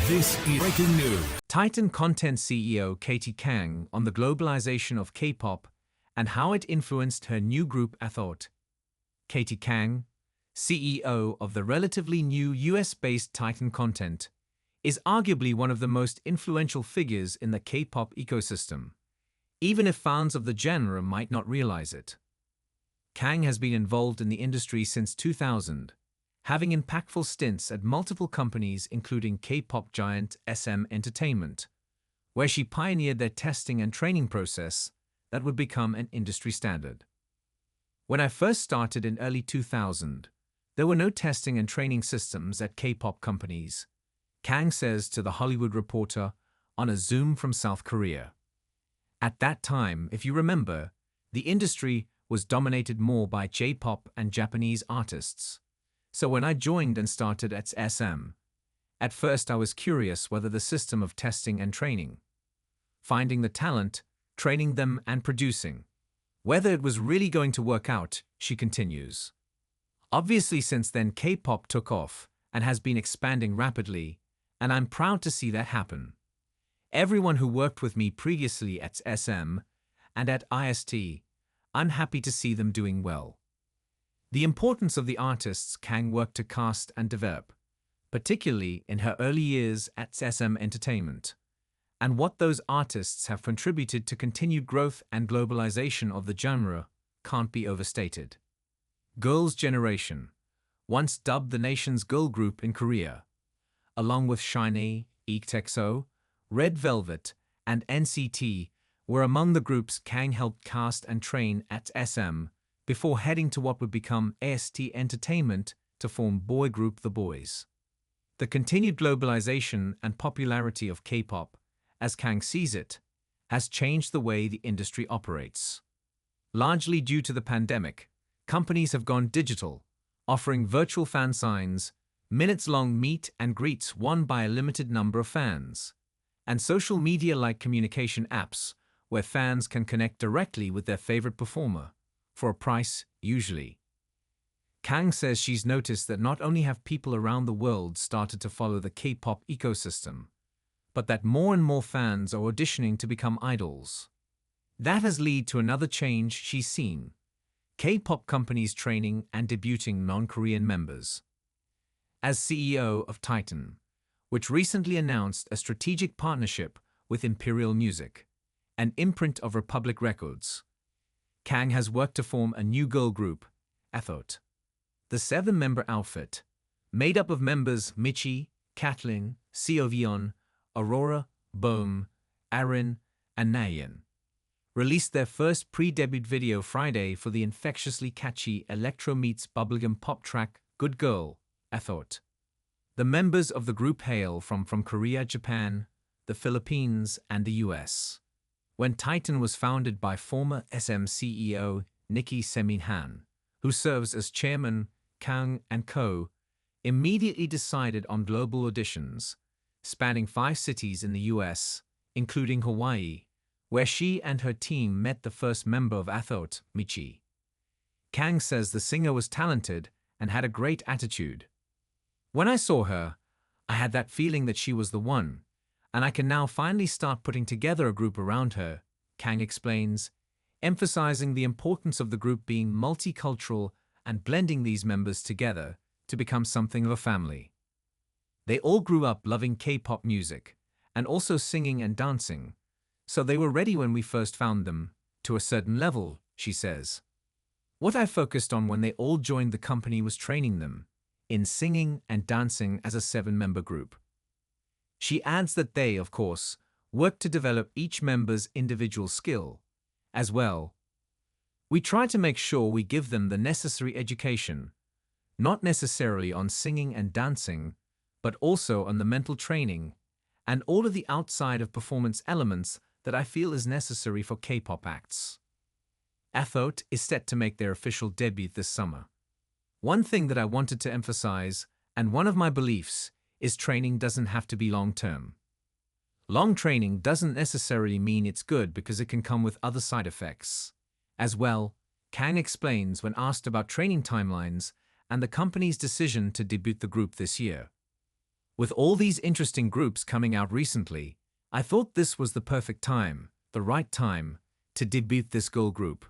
This is breaking news. Titan Content CEO Kang on the globalization of K-pop and how it influenced her new group Athought. Kang, CEO of the relatively new US-based Titan Content, is arguably one of the most influential figures in the K-pop ecosystem, even if fans of the genre might not realize it. Kang has been involved in the industry since 2000, having impactful stints at multiple companies including K-pop giant SM Entertainment, where she pioneered their testing and training process that would become an industry standard. When I first started in early 2000, there were no testing and training systems at K-pop companies, Kang says to The Hollywood Reporter on a Zoom from South Korea. At that time, if you remember, the industry was dominated more by J-pop and Japanese artists. So when I joined and started at SM, at first I was curious whether the system of testing and training, finding the talent, training them and producing, whether it was really going to work out, she continues. Obviously since then K-pop took off and has been expanding rapidly, and I'm proud to see that happen. Everyone who worked with me previously at SM and at IST, I'm happy to see them doing well. The importance of the artists Kang worked to cast and develop, particularly in her early years at SM Entertainment, and what those artists have contributed to continued growth and globalization of the genre, can't be overstated. Girls' Generation, once dubbed the nation's girl group in Korea, along with SHINee, EXO, Red Velvet, and NCT, were among the groups Kang helped cast and train at SM, before heading to what would become AST Entertainment to form boy group The Boys. The continued globalization and popularity of K-pop, as Kang sees it, has changed the way the industry operates. Largely due to the pandemic, companies have gone digital, offering virtual fan signs, minutes-long meet and greets won by a limited number of fans, and social media-like communication apps where fans can connect directly with their favorite performer, for a price, usually. Kang says she's noticed that not only have people around the world started to follow the K-pop ecosystem, but that more and more fans are auditioning to become idols. That has led to another change she's seen: K-pop companies training and debuting non-Korean members. As CEO of Titan, which recently announced a strategic partnership with Imperial Music, an imprint of Republic Records, Kang has worked to form a new girl group, Athought. The 7-member outfit, made up of members Michi, Kathleen, Seovion, Aurora, Bohm, Arin, and Nayeon, released their first pre-debut video Friday for the infectiously catchy electro meets bubblegum pop track Good Girl, Athought. The members of the group hail from Korea, Japan, the Philippines, and the US. When Titan was founded by former SM CEO Nikki Seminhan, who serves as chairman, Kang and co. immediately decided on global auditions, spanning 5 cities in the US, including Hawaii, where she and her team met the first member of Athought, Michi. Kang says the singer was talented and had a great attitude. When I saw her, I had that feeling that she was the one, and I can now finally start putting together a group around her, Kang explains, emphasizing the importance of the group being multicultural and blending these members together to become something of a family. They all grew up loving K-pop music and also singing and dancing, so they were ready when we first found them, to a certain level, she says. What I focused on when they all joined the company was training them in singing and dancing as a 7-member group. She adds that they, of course, work to develop each member's individual skill, as well. We try to make sure we give them the necessary education, not necessarily on singing and dancing, but also on the mental training and all of the outside of performance elements that I feel is necessary for K-pop acts. Athought is set to make their official debut this summer. One thing that I wanted to emphasize, and one of my beliefs, is training doesn't have to be long-term. Long training doesn't necessarily mean it's good because it can come with other side effects. As well, Kang explains when asked about training timelines and the company's decision to debut the group this year. With all these interesting groups coming out recently, I thought this was the perfect time, the right time, to debut this girl group.